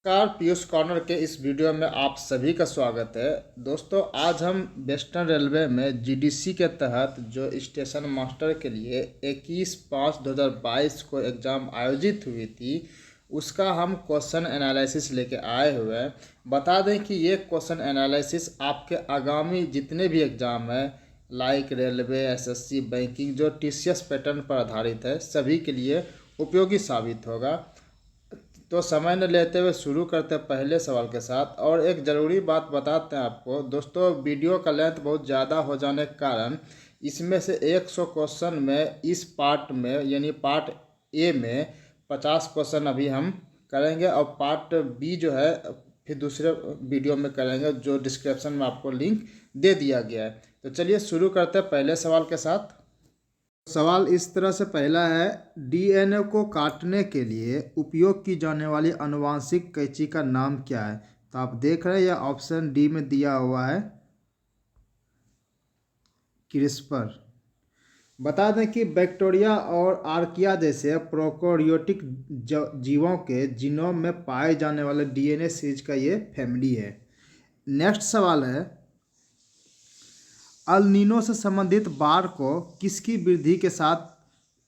नमस्कार, पीयूष कॉर्नर के इस वीडियो में आप सभी का स्वागत है। दोस्तों, आज हम वेस्टर्न रेलवे में जीडीसी के तहत जो स्टेशन मास्टर के लिए 21/5/2022 को एग्ज़ाम आयोजित हुई थी, उसका हम क्वेश्चन एनालिसिस लेके आए हुए हैं। बता दें कि ये क्वेश्चन एनालिसिस आपके आगामी जितने भी एग्ज़ाम हैं, लाइक रेलवे, एसएससी, बैंकिंग, जो टीसीएस पैटर्न पर आधारित है, सभी के लिए उपयोगी साबित होगा। तो समय न लेते हुए शुरू करते हैं पहले सवाल के साथ। और एक ज़रूरी बात बताते हैं आपको दोस्तों, वीडियो का लेंथ बहुत ज़्यादा हो जाने के कारण इसमें से 100 क्वेश्चन में इस पार्ट में यानी पार्ट ए में 50 क्वेश्चन अभी हम करेंगे और पार्ट बी जो है फिर दूसरे वीडियो में करेंगे, जो डिस्क्रिप्शन में आपको लिंक दे दिया गया है। तो चलिए शुरू करते हैं पहले सवाल के साथ। सवाल इस तरह से पहला है, डीएनए को काटने के लिए उपयोग की जाने वाली आनुवांशिक कैंची का नाम क्या है? तो आप देख रहे हैं यह ऑप्शन डी में दिया हुआ है, क्रिस्पर। बता दें कि बैक्टीरिया और आर्किया जैसे प्रोकैरियोटिक जीवों के जीनोम में पाए जाने वाले डीएनए सीरीज का ये फैमिली है। नेक्स्ट सवाल है, अल नीनो से संबंधित बाढ़ को किसकी वृद्धि के साथ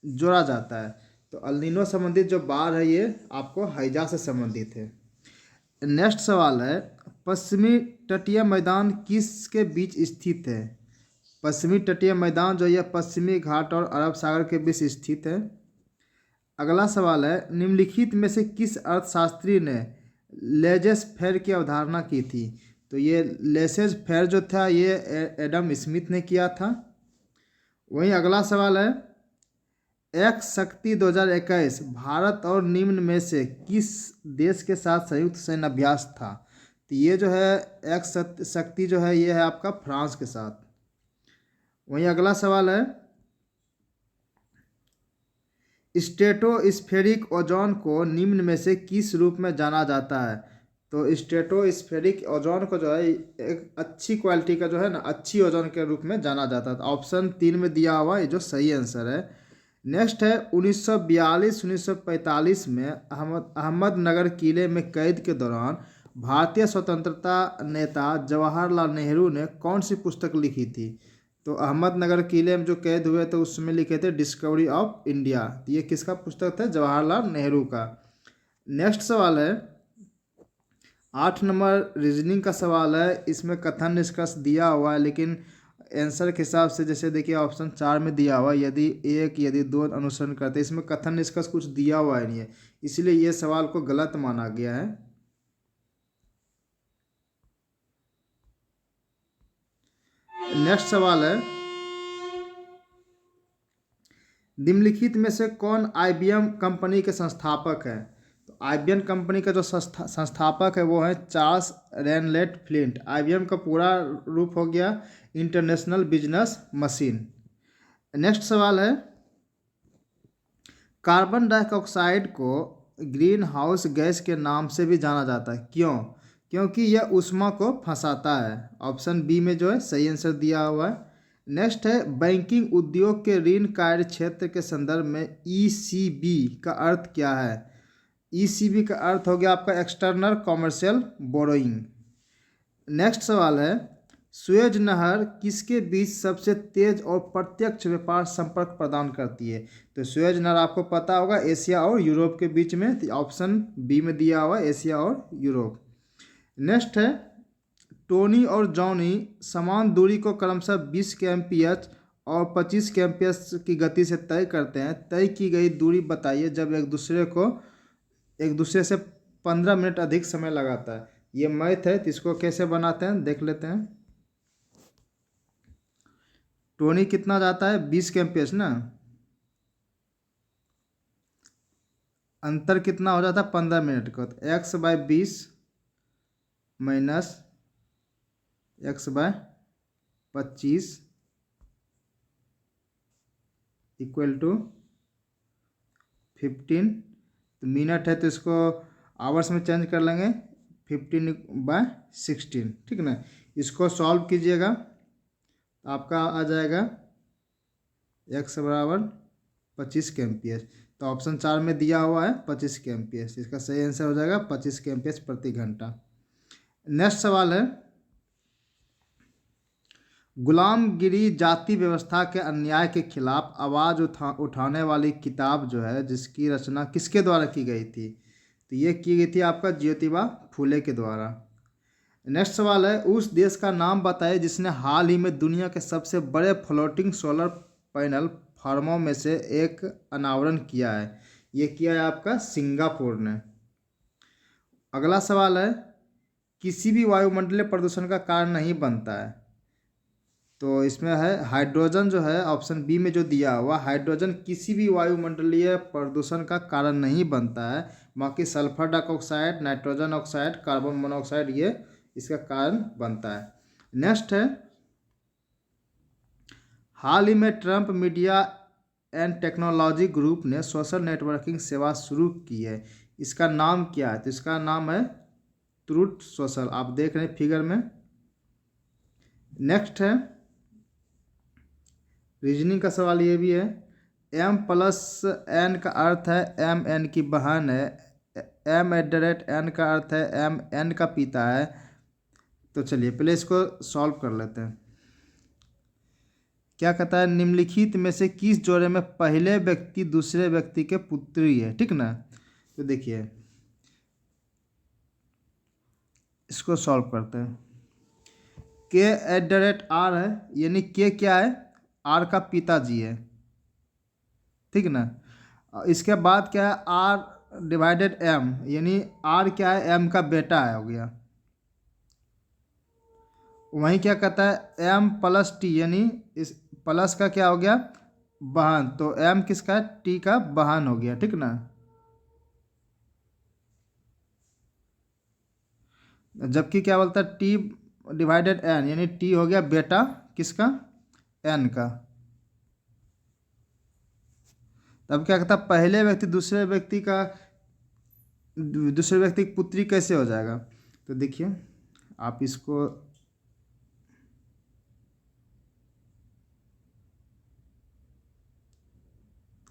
जोड़ा जाता है? तो अल नीनो संबंधित जो बाढ़ है ये आपको हैजा से संबंधित है। नेक्स्ट सवाल है, पश्चिमी तटीय मैदान किसके बीच स्थित है? पश्चिमी तटीय मैदान जो ये पश्चिमी घाट और अरब सागर के बीच स्थित है। अगला सवाल है, निम्नलिखित में से किस अर्थशास्त्री ने लेजेस फेयर की अवधारणा की थी? तो ये लेसेज फेयर जो था ये एडम स्मिथ ने किया था। वहीं अगला सवाल है, एक्स शक्ति 2021 भारत और निम्न में से किस देश के साथ संयुक्त सैन्य अभ्यास था? तो ये जो है एक्स शक्ति जो है ये है आपका फ्रांस के साथ। वहीं अगला सवाल है, स्ट्रेटोस्फेरिक ओजोन को निम्न में से किस रूप में जाना जाता है? तो स्ट्रेटोस्फेरिक ओजोन को जो है एक अच्छी क्वालिटी का जो है ना अच्छी ओजोन के रूप में जाना जाता है। ऑप्शन 3 में दिया हुआ ये जो सही आंसर है। नेक्स्ट है, 1942-1945 में अहमदनगर किले में कैद के दौरान भारतीय स्वतंत्रता नेता जवाहरलाल नेहरू ने कौन सी पुस्तक लिखी थी? तो अहमदनगर किले में जो कैद हुए थे उसमें लिखे थे डिस्कवरी ऑफ इंडिया। तो ये किसका पुस्तक था? जवाहरलाल नेहरू का। नेक्स्ट सवाल है, 8 नंबर रीजनिंग का सवाल है। इसमें कथन निष्कर्ष दिया हुआ है, लेकिन आंसर के हिसाब से जैसे देखिए ऑप्शन 4 में दिया हुआ है, यदि 1 यदि 2 अनुसरण करते, इसमें कथन निष्कर्ष कुछ दिया हुआ है नहीं है, इसलिए ये सवाल को गलत माना गया है। नेक्स्ट सवाल है, निम्नलिखित में से कौन आईबीएम कंपनी के संस्थापक है? तो आईबीएम कंपनी का जो संस्थापक है वो है चार्ल्स रेनलेट फ्लिंट। आईबीएम का पूरा रूप हो गया इंटरनेशनल बिजनेस मशीन। नेक्स्ट सवाल है, कार्बन डाइऑक्साइड को ग्रीन हाउस गैस के नाम से भी जाना जाता है, क्यों? क्योंकि यह ऊष्मा को फंसाता है। ऑप्शन बी में जो है सही आंसर दिया हुआ है। नेक्स्ट है, बैंकिंग उद्योग के ऋण कार्य क्षेत्र के संदर्भ में ईसीबी का अर्थ क्या है? ईसीबी का अर्थ हो गया आपका एक्सटर्नल कॉमर्शियल बोरोइंग। नेक्स्ट सवाल है, सुएज नहर किसके बीच सबसे तेज और प्रत्यक्ष व्यापार संपर्क प्रदान करती है? तो सुएज नहर आपको पता होगा एशिया और यूरोप के बीच में। तो ऑप्शन बी में दिया हुआ है एशिया और यूरोप। नेक्स्ट है, टोनी और जॉनी समान दूरी को क्रमशः 20 kmph और 25 kmph की गति से तय करते हैं। तय की गई दूरी बताइए जब एक दूसरे से 15 मिनट अधिक समय लगाता है। ये मैथ है, तो इसको कैसे बनाते हैं देख लेते हैं। टोनी कितना जाता है? 20 kmph ना, अंतर कितना हो जाता है? 15 मिनट का। तो x/20 minus x/25 equal to 15। तो मिनट है तो इसको आवर्स में चेंज कर लेंगे, 15/16, ठीक ना। इसको सॉल्व कीजिएगा तो आपका आ जाएगा x बराबर 25 kmph। तो ऑप्शन 4 में दिया हुआ है 25 के एमपीएस। इसका सही आंसर हो जाएगा 25 के एमपीएस प्रति घंटा। नेक्स्ट सवाल है, गुलामगिरी जाति व्यवस्था के अन्याय के खिलाफ आवाज उठाने वाली किताब जो है, जिसकी रचना किसके द्वारा की गई थी? तो ये की गई थी आपका ज्योतिबा फूले के द्वारा। नेक्स्ट सवाल है, उस देश का नाम बताइए जिसने हाल ही में दुनिया के सबसे बड़े फ्लोटिंग सोलर पैनल फार्मों में से एक अनावरण किया है। ये किया है आपका सिंगापुर ने। अगला सवाल है, किसी भी वायुमंडलीय प्रदूषण का कारण नहीं बनता है। तो इसमें है हाइड्रोजन जो है, ऑप्शन बी में जो दिया हुआ, हाइड्रोजन किसी भी वायुमंडलीय प्रदूषण का कारण नहीं बनता है। बाकी sulphur dioxide, nitrogen oxide, carbon monoxide ये इसका कारण बनता है। नेक्स्ट है, हाल ही में Trump media and technology group ने सोशल नेटवर्किंग सेवा शुरू की है। इसका नाम क्या है? तो इसका नाम है ट्रूथ सोशल, आप देख रहे हैं फिगर में। नेक्स्ट है, रीजनिंग का सवाल ये भी है, m+n का अर्थ है mn की बहन है, m@n का अर्थ है mn का पिता है। तो चलिए पहले इसको सॉल्व कर लेते हैं। क्या कहता है, निम्नलिखित में से किस जोड़े में पहले व्यक्ति दूसरे व्यक्ति के पुत्री है, ठीक ना। तो देखिए इसको सॉल्व करते हैं। k@r है, यानी के क्या है, आर का पिताजी है, ठीक ना। इसके बाद क्या है, r/m, यानी r क्या है, m का बेटा है, हो गया। वहीं क्या कहता है m+t, यानी इस प्लस का क्या हो गया, बहन। तो m किसका है, t का बहन हो गया, ठीक ना। जबकि क्या बोलता है t/n, यानी t हो गया बेटा किसका, n का। तब क्या कहता है, पहले व्यक्ति दूसरे व्यक्ति की पुत्री कैसे हो जाएगा। तो देखिए आप इसको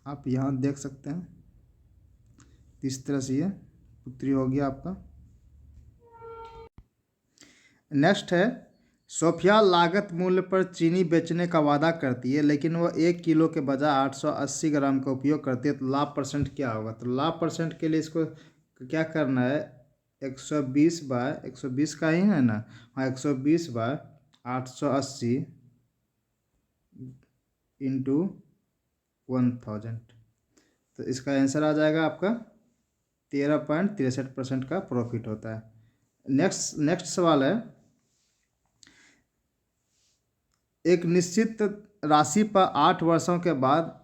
आप यहाँ देख सकते हैं, इस तरह से ये पुत्री हो गया आपका। नेक्स्ट है, सोफिया लागत मूल्य पर चीनी बेचने का वादा करती है, लेकिन वह 1 किलो के बजाय 880 ग्राम का उपयोग करती है। तो लाभ परसेंट क्या होगा? तो लाभ परसेंट के लिए इसको क्या करना है, 120 का ही है ना, हाँ 120/880 इंटू 1000। तो इसका आंसर आ जाएगा आपका 13.63% का प्रॉफिट होता है। नेक्स्ट सवाल है, एक निश्चित राशि पर 8 वर्षों के बाद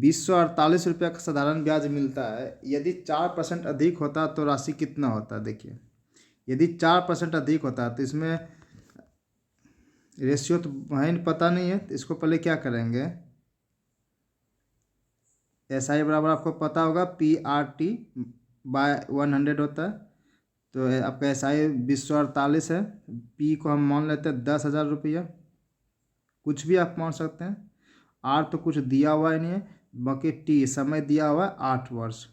2048 रुपये का साधारण ब्याज मिलता है। यदि 4% अधिक होता तो राशि कितना होता? देखिए यदि 4% अधिक होता है तो इसमें रेशियो तो वहीं पता नहीं है, तो इसको पहले क्या करेंगे, SI बराबर आपको पता होगा PRT/100 होता है। तो आपका SI 2048 है, P को हम मान लेते हैं 10,000 रुपया, कुछ भी आप मान सकते हैं। R तो कुछ दिया हुआ ही नहीं है, बाकी T समय दिया हुआ है 8 वर्ष।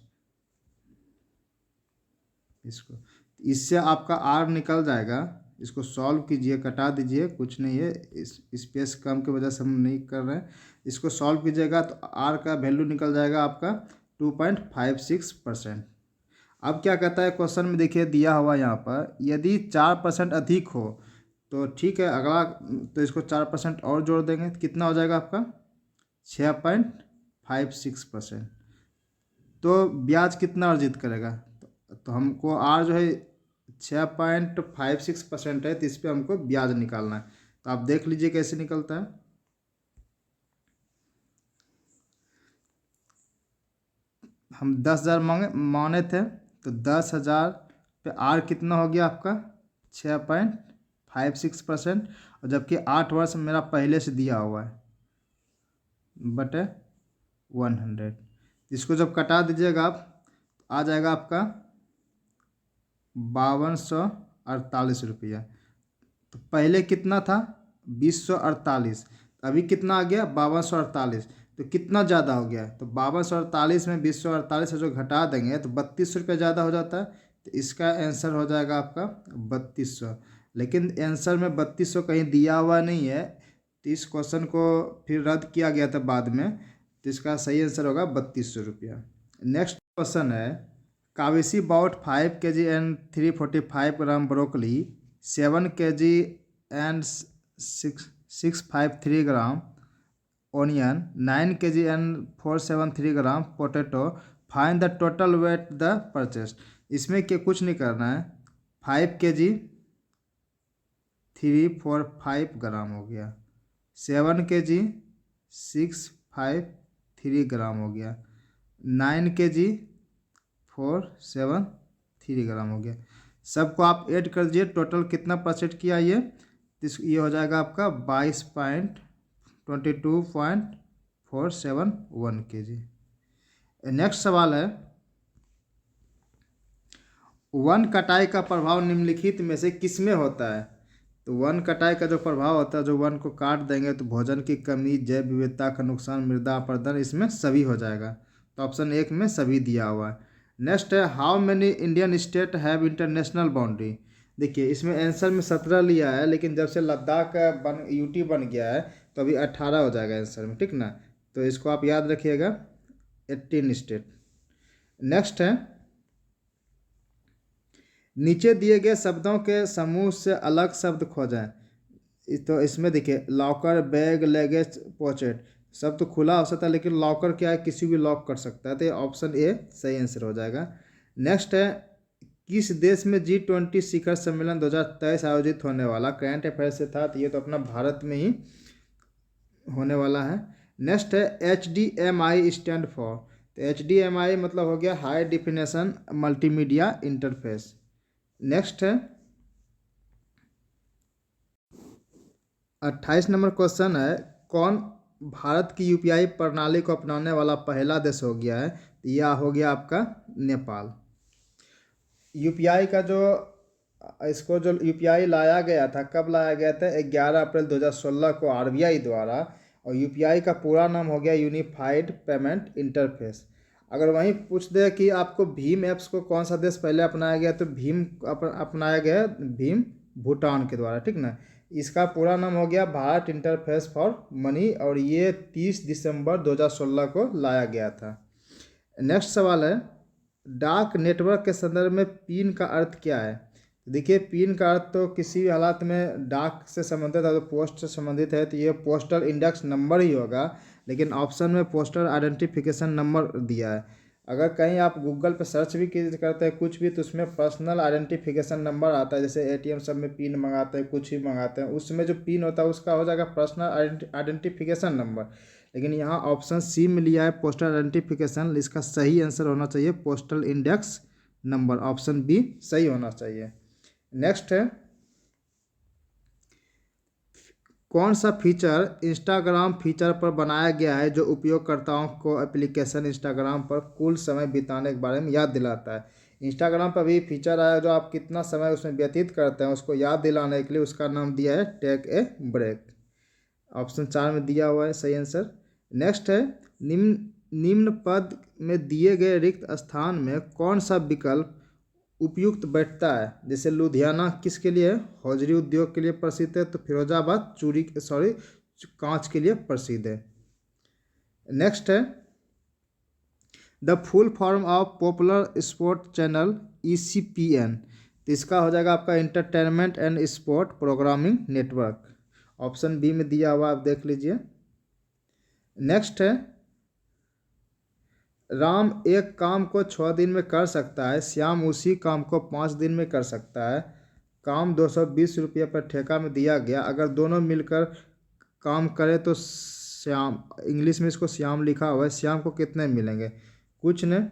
इससे आपका R निकल जाएगा, इसको सॉल्व कीजिए, कटा दीजिए, कुछ नहीं है, इस स्पेस कम की वजह से हम नहीं कर रहे हैं। इसको सॉल्व कीजिएगा तो R का वैल्यू निकल जाएगा आपका 2.56%। अब क्या कहता है क्वेश्चन में, देखिए दिया हुआ यहाँ पर, यदि 4% अधिक हो तो ठीक है, अगला तो इसको 4% और जोड़ देंगे तो कितना हो जाएगा आपका 6.56%। तो ब्याज कितना अर्जित करेगा, तो हमको R जो है 6.56% है, तो इस पर हमको ब्याज निकालना है। तो आप देख लीजिए कैसे निकलता है। हम 10,000 माने थे, तो 10,000 पे R कितना हो गया आपका 6.56%, और जबकि 8 वर्ष मेरा पहले से दिया हुआ है बटे 100। इसको जब कटा दीजिएगा आप, आ जाएगा आपका 5248 रुपया। तो पहले कितना था 2048, अभी कितना आ गया 5248। तो कितना ज़्यादा हो गया, तो 5248 में 2048 से जो घटा देंगे तो 3200 ज़्यादा हो जाता है। तो इसका आंसर हो जाएगा आपका 3200। लेकिन आंसर में 3200 कहीं दिया हुआ नहीं है, तो इस क्वेश्चन को फिर रद्द किया गया था बाद में। तो इसका सही आंसर होगा 3200 रुपया। नेक्स्ट क्वेश्चन है, Kavishi bought 5 kg and 345 gram broccoli, 7 kg and 653 gram onion, 9 kg and 473 gram potato, find the total weight the purchased. इसमें के कुछ नहीं करना है, 5 kg 345 ग्राम हो गया, 7 kg 653 ग्राम हो गया, 9 kg 473 ग्राम हो गया। सबको आप ऐड कर दीजिए, टोटल कितना परसेंट किया ये हो जाएगा आपका 22.471 kg। नेक्स्ट सवाल है, वन कटाई का प्रभाव निम्नलिखित में से किसमें होता है। तो वन कटाई का जो प्रभाव होता है, जो वन को काट देंगे तो भोजन की कमी, जैव विविधता का नुकसान, मृदा अपरदन, इसमें सभी हो जाएगा। तो ऑप्शन 1 में सभी दिया हुआ है। नेक्स्ट है, how many Indian state have international boundary. देखिए इसमें आंसर में 17 लिया है, लेकिन जब से लद्दाख का यूटी बन गया है तो अभी 18 हो जाएगा आंसर में, ठीक ना। तो इसको आप याद रखिएगा, 18 स्टेट। नेक्स्ट है, नीचे दिए गए शब्दों के समूह से अलग शब्द खोजें। तो इसमें देखिए, लॉकर, बैग, लगेज, पॉकेट, सब तो खुला हो सकता है, लेकिन लॉकर क्या है, किसी भी लॉक कर सकता है। तो ऑप्शन ए सही आंसर हो जाएगा। नेक्स्ट है, किस देश में G20 शिखर सम्मेलन 2023 आयोजित होने वाला। करंट अफेयर से था, तो ये तो अपना भारत में ही होने वाला है। नेक्स्ट है, HDMI स्टैंड फॉर। तो HDMI मतलब हो गया high definition multimedia interface. Next है, 28 नंबर क्वेश्चन है, कौन भारत की यूपीआई प्रणाली को अपनाने वाला पहला देश हो गया है। यह हो गया आपका नेपाल। यूपीआई का जो यूपीआई लाया गया था, कब लाया गया था, 11 अप्रैल 2016 को आरबीआई द्वारा। और यूपीआई का पूरा नाम हो गया यूनिफाइड पेमेंट इंटरफेस। अगर वहीं पूछ दे कि आपको भीम ऐप्स को कौन सा देश पहले अपनाया गया, तो भीम अपनाया गया भीम भूटान के द्वारा, ठीक ना। इसका पूरा नाम हो गया भारत इंटरफेस फॉर मनी, और ये 30 दिसंबर 2016 को लाया गया था। नेक्स्ट सवाल है, डाक नेटवर्क के संदर्भ में पिन का अर्थ क्या है। देखिए, पिन का अर्थ तो किसी भी हालात में डाक से संबंधित है, तो पोस्ट से संबंधित है, तो ये पोस्टल इंडेक्स नंबर ही होगा। लेकिन ऑप्शन में पोस्टल आइडेंटिफिकेशन नंबर दिया है। अगर कहीं आप गूगल पर सर्च भी करते हैं कुछ भी, तो उसमें पर्सनल आइडेंटिफिकेशन नंबर आता है। जैसे एटीएम सब में पिन मंगाते हैं, कुछ भी मंगाते हैं, उसमें जो पिन होता है उसका हो जाएगा पर्सनल आइडेंटिफिकेशन नंबर। लेकिन यहाँ ऑप्शन सी में लिया है पोस्टल आइडेंटिफिकेशन। इसका सही आंसर होना चाहिए postal index number, option B सही होना चाहिए। नेक्स्ट है, कौन सा फीचर इंस्टाग्राम फीचर पर बनाया गया है जो उपयोगकर्ताओं को एप्लीकेशन इंस्टाग्राम पर कुल समय बिताने के बारे में याद दिलाता है। इंस्टाग्राम पर भी फीचर आया जो आप कितना समय उसमें व्यतीत करते हैं उसको याद दिलाने के लिए, उसका नाम दिया है टेक ए ब्रेक। ऑप्शन 4 में दिया हुआ है सही आंसर। नेक्स्ट है, निम्न पद में दिए गए रिक्त स्थान में कौन सा विकल्प उपयुक्त बैठता है। जैसे लुधियाना किसके लिए है, हौजरी उद्योग के लिए प्रसिद्ध है, तो फिरोजाबाद कांच के लिए प्रसिद्ध है। नेक्स्ट है, the full form of popular sport channel ECPN। तो इसका हो जाएगा आपका entertainment and sport programming network. Option B में दिया हुआ, आप देख लीजिए। नेक्स्ट है, राम एक काम को 6 दिन में कर सकता है, श्याम उसी काम को 5 दिन में कर सकता है। काम 220 रुपये पर ठेका में दिया गया, अगर दोनों मिलकर काम करें तो श्याम, इंग्लिश में इसको श्याम लिखा हुआ है, श्याम को कितने मिलेंगे, कुछ नहीं।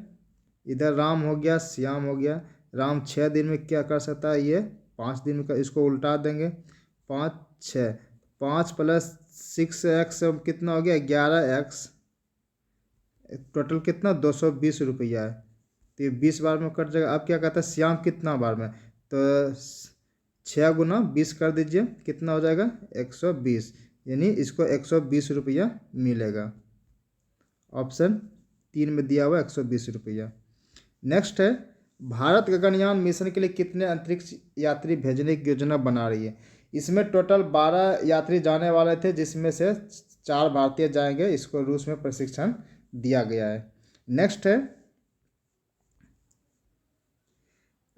इधर राम हो गया, श्याम हो गया। राम 6 दिन में क्या कर सकता है, ये 5 दिन में इसको उल्टा देंगे, 5 6, 5 + 6x कितना हो गया, 11x, टोटल कितना 220 रुपया है। तो ये 20 बार में कट जाएगा। अब क्या कहता है, श्याम कितना बार में, तो 6 × 20 कर दीजिए, कितना हो जाएगा 120, यानी इसको 120 रुपया मिलेगा। ऑप्शन 3 में दिया हुआ 120 रुपया। नेक्स्ट है, भारत गगनयान मिशन के लिए कितने अंतरिक्ष यात्री भेजने की योजना बना रही है। इसमें टोटल 12 यात्री जाने वाले थे, जिसमें से 4 भारतीय जाएंगे। इसको रूस में प्रशिक्षण दिया गया है। नेक्स्ट है,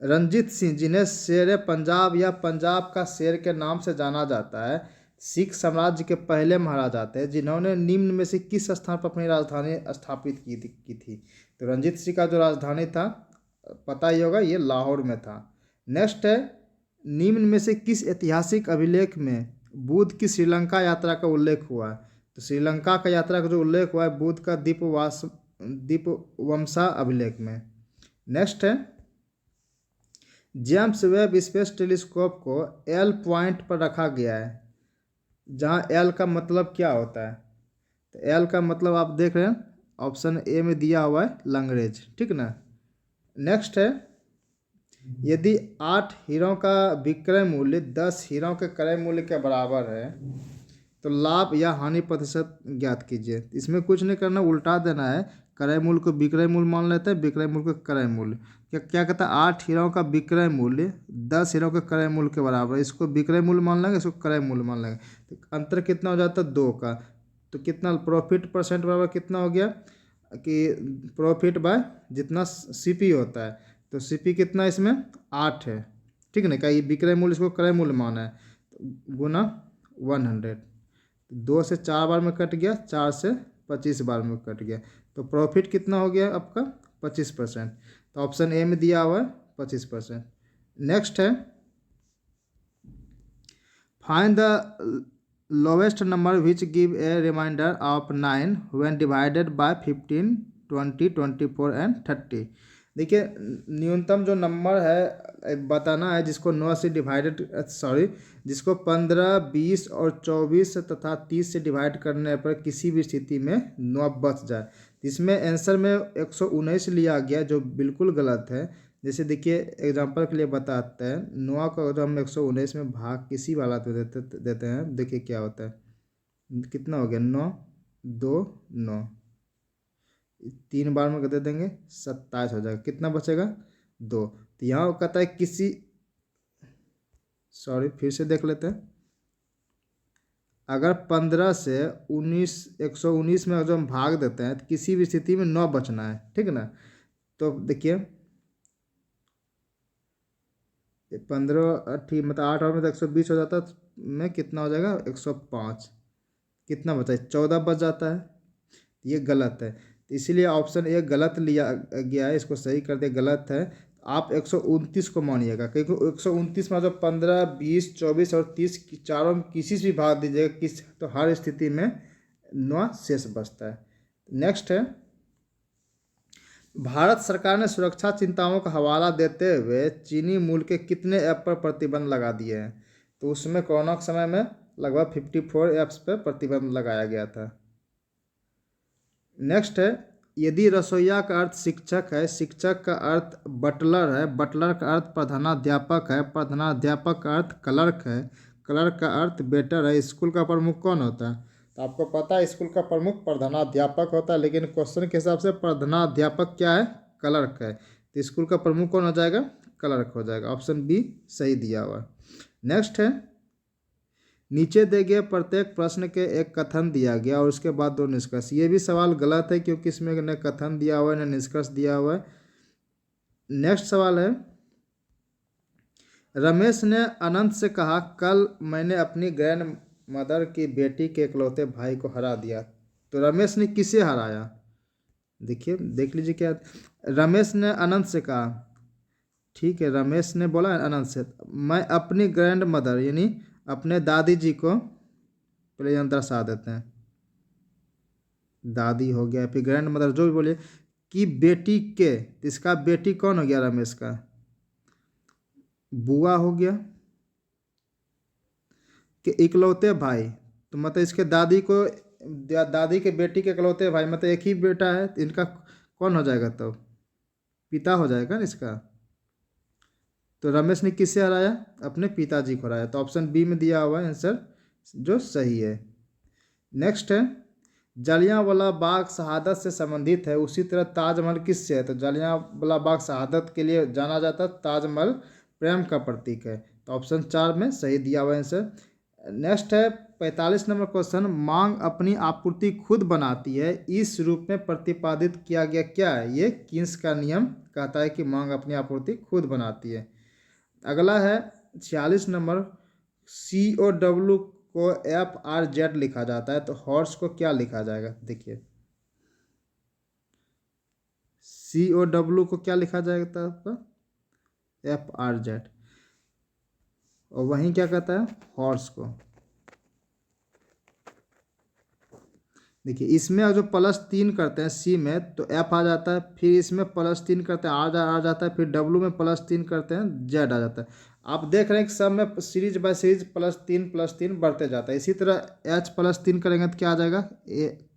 रंजीत सिंह, जिन्हें शेर पंजाब या पंजाब का शेर के नाम से जाना जाता है, सिख साम्राज्य के पहले महाराजा थे, जिन्होंने निम्न में से किस स्थान पर अपनी राजधानी स्थापित की थी। तो रंजीत सिंह का जो राजधानी था, पता ही होगा, ये लाहौर में था। नेक्स्ट है, निम्न में से किस ऐतिहासिक अभिलेख में बुद्ध की श्रीलंका यात्रा का उल्लेख हुआ है। तो श्रीलंका का यात्रा का जो उल्लेख हुआ है बुद्ध का दीपवमसा अभिलेख में। नेक्स्ट है, जेम्स वेब स्पेस टेलीस्कोप को एल पॉइंट पर रखा गया है, जहां एल का मतलब क्या होता है। तो एल का मतलब आप देख रहे हैं, ऑप्शन ए में दिया हुआ है लैंग्वेज, ठीक ना। नेक्स्ट है, यदि 8 हीरों का विक्रय मूल्य 10 हीरों के क्रय मूल्य के बराबर है, तो लाभ या हानि प्रतिशत ज्ञात कीजिए। इसमें कुछ नहीं करना, उल्टा देना है। क्रय मूल्य को विक्रय मूल्य मान लेते हैं, विक्रय मूल्य को क्रय मूल्य। क्या क्या कहता है, 8 हीरों का विक्रय मूल्य 10 हीरों के क्रय मूल्य के बराबर है। इसको विक्रय मूल्य मान लेंगे, इसको क्रय मूल्य मान लेंगे। तो अंतर कितना हो जाता है, 2 का। तो कितना प्रॉफिट परसेंट बराबर कितना हो गया कि प्रॉफिट बाय जितना सीपी होता है। तो सीपी कितना इसमें 8 है, ठीक है ना। क्या ये विक्रय मूल्य, इसको क्रय मूल्य माना है, तो गुना 100। 2 से 4 बार में कट गया, 4 से 25 बार में कट गया। तो प्रॉफिट कितना हो गया आपका 25%। तो ऑप्शन ए में दिया हुआ है 25%। नेक्स्ट है, find the lowest number which give a reminder of 9 when divided by 15, 20, 24 and 30। देखिए, न्यूनतम जो नंबर है बताना है जिसको 9 से डिवाइडेड जिसको 15, 20 और 24 तथा 30 से डिवाइड करने पर किसी भी स्थिति में 9 बच जाए। इसमें आंसर में 119 लिया गया, जो बिल्कुल गलत है। जैसे देखिए, एग्जांपल के लिए बताते हैं, 9 को अगर हम 119 में भाग किसी वाला तो देते हैं, देखिए क्या होता है। कितना हो गया, 9, 2, 9, 3 बार में दे देंगे 27 हो जाएगा। कितना बचेगा, 2। तो यहाँ कहता है फिर से देख लेते हैं। अगर 15 से 119 में अगर हम भाग देते हैं तो किसी भी स्थिति में 9 बचना है, ठीक है ना। तो देखिए 15 ठीक मतलब 8 और में तो 120 हो जाता में कितना हो जाएगा 105। कितना बचा है, 14 बच जाता है। ये गलत है, तो इसीलिए ऑप्शन ए गलत लिया गया है। इसको सही कर दिया, गलत है। आप 129 को मानिएगा, क्योंकि 129 में जब 15, 20, 24 और 30 चारों में किसी से भी भाग दीजिएगा तो हर स्थिति में 9 शेष बचता है। नेक्स्ट है, भारत सरकार ने सुरक्षा चिंताओं का हवाला देते हुए चीनी मूल के कितने ऐप पर प्रतिबंध लगा दिए हैं। तो उसमें कोरोना के समय में लगभग 54 ऐप्स पर प्रतिबंध लगाया गया था। नेक्स्ट है, यदि रसोइया का अर्थ शिक्षक है, शिक्षक का अर्थ बटलर है, बटलर का अर्थ प्रधानाध्यापक है, प्रधानाध्यापक का अर्थ क्लर्क है, क्लर्क का अर्थ वेटर है, स्कूल का प्रमुख कौन होता है। तो आपको पता है स्कूल का प्रमुख प्रधानाध्यापक होता है, लेकिन क्वेश्चन के हिसाब से प्रधानाध्यापक क्या है, क्लर्क है। तो स्कूल का प्रमुख कौन हो जाएगा, क्लर्क हो जाएगा। ऑप्शन बी सही दिया हुआ है। नेक्स्ट है, नीचे दिए गए प्रत्येक प्रश्न के एक कथन दिया गया और उसके बाद 2 निष्कर्ष। ये भी सवाल गलत है, क्योंकि इसमें न कथन दिया हुआ है न निष्कर्ष दिया हुआ है। नेक्स्ट सवाल है, रमेश ने अनंत से कहा, कल मैंने अपनी ग्रैंड मदर की बेटी के इकलौते भाई को हरा दिया। तो रमेश ने किसे हराया, देखिए देख लीजिए क्या। रमेश ने अनंत से कहा, ठीक है, रमेश ने बोला अनंत से, मैं अपनी ग्रैंड मदर यानी अपने दादी जी को पहले यहाँ दर्शा देते हैं। दादी हो गया, फिर ग्रैंड मदर जो भी बोलिए, कि बेटी के, इसका बेटी कौन हो गया, रमेश का बुआ हो गया। कि इकलौते भाई, तो मतलब इसके दादी को, दादी के बेटी के इकलौते भाई, मतलब एक ही बेटा है, तो इनका कौन हो जाएगा, तो पिता हो जाएगा ना इसका। तो रमेश ने किससे हराया, अपने पिताजी को हराया। तो ऑप्शन बी में दिया हुआ है आंसर जो सही है। नेक्स्ट है, जलियांवाला बाग शहादत से संबंधित है, उसी तरह ताजमहल किससे है? तो जलियांवाला बाग शहादत के लिए जाना जाता है, ताजमहल प्रेम का प्रतीक है। तो ऑप्शन 4 में सही दिया हुआ है आंसर। नेक्स्ट है 45 नंबर क्वेश्चन, मांग अपनी आपूर्ति खुद बनाती है, इस रूप में प्रतिपादित किया गया क्या है? ये कीन्स का नियम कहता है कि मांग अपनी आपूर्ति खुद बनाती है। अगला है 46 नंबर, COW को FRZ लिखा जाता है, तो हॉर्स को क्या लिखा जाएगा? देखिए COW को क्या लिखा जाएगा आपका? FRZ। और वहीं क्या कहता है? हॉर्स को। देखिए इसमें जो +3 करते हैं सी में तो F आ जाता है, फिर इसमें +3 करते हैं आ जाता है, फिर W में +3 करते हैं Z आ जाता है। आप देख रहे हैं कि सब में सीरीज बाय सीरीज +3 बढ़ते जाता है। इसी तरह H +3 करेंगे तो क्या आ जाएगा?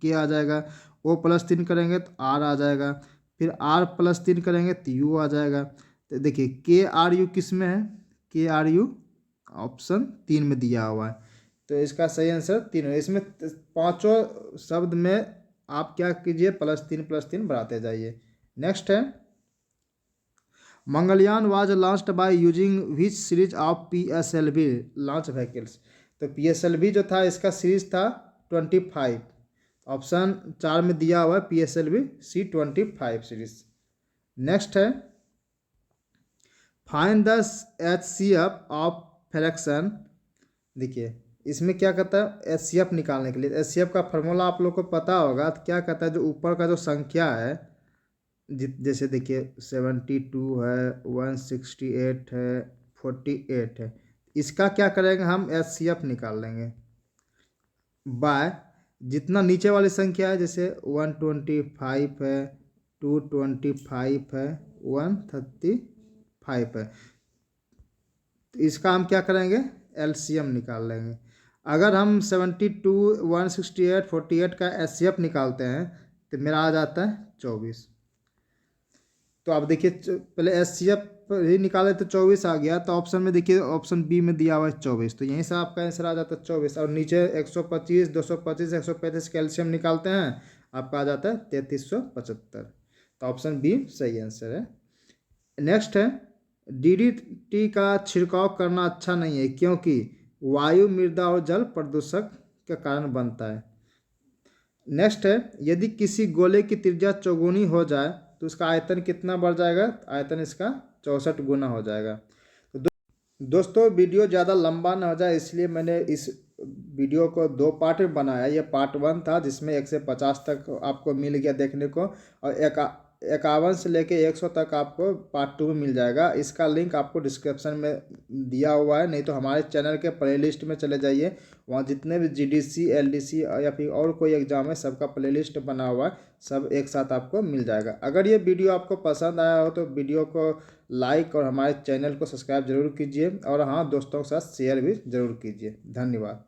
K आ जाएगा। O +3 करेंगे तो R आ जाएगा। फिर R +3 करेंगे तो U आ जाएगा। तो देखिए KRU किस में है? KRU ऑप्शन 3 में दिया हुआ है। तो इसका सही आंसर 3 है। इसमें पांचों शब्द में आप क्या कीजिए? +3 बढ़ाते जाइए। नेक्स्ट है, Mangalyaan was launched by using which series of PSLV launch vehicles? तो PSLV जो था इसका सीरीज था 25। ऑप्शन 4 में दिया हुआ है PSLV C25 सीरीज। नेक्स्ट है, find the HCF of fraction. देखिए इसमें क्या कहता है? HCF निकालने के लिए HCF का फॉर्मूला आप लोग को पता होगा। तो क्या कहता है? जो ऊपर का जो संख्या है, जैसे देखिए 72 है, 168 है, 48 है, इसका क्या करेंगे? हम HCF निकाल लेंगे बाय जितना नीचे वाली संख्या है, जैसे 125 है, 225 है, 135 है, तो इसका हम क्या करेंगे? LCM निकाल लेंगे। अगर हम 72, 168, 48 का HCF निकालते हैं तो मेरा आ जाता है 24। तो आप देखिए पहले HCF ही निकाले तो 24 आ गया। तो ऑप्शन में देखिए ऑप्शन बी में दिया हुआ है 24, तो यहीं से आपका आंसर आ जाता है 24। और नीचे 125, 225, 135 कैल्शियम निकालते हैं, आपका आ जाता है 3375। तो ऑप्शन बी सही आंसर है। नेक्स्ट है, DDT का छिड़काव करना अच्छा नहीं है क्योंकि वायु, मृदा और जल प्रदूषक के कारण बनता है। नेक्स्ट है, यदि किसी गोले की त्रिज्या चौगुनी हो जाए तो उसका आयतन कितना बढ़ जाएगा? आयतन इसका 64 गुना हो जाएगा। तो दोस्तों वीडियो ज़्यादा लंबा ना हो जाए इसलिए मैंने इस वीडियो को 2 पार्ट में बनाया। ये पार्ट 1 था जिसमें 1 से 50 तक आपको मिल गया देखने को, और 51 से लेके 100 तक आपको पार्ट 2 में मिल जाएगा। इसका लिंक आपको डिस्क्रिप्शन में दिया हुआ है, नहीं तो हमारे चैनल के प्लेलिस्ट में चले जाइए, वहाँ जितने भी GDC, LDC या फिर और कोई एग्ज़ाम है सबका प्लेलिस्ट बना हुआ है, सब एक साथ आपको मिल जाएगा। अगर ये वीडियो आपको पसंद आया हो तो वीडियो को लाइक और हमारे चैनल को सब्सक्राइब जरूर कीजिए, और हाँ दोस्तों के साथ शेयर भी जरूर कीजिए। धन्यवाद।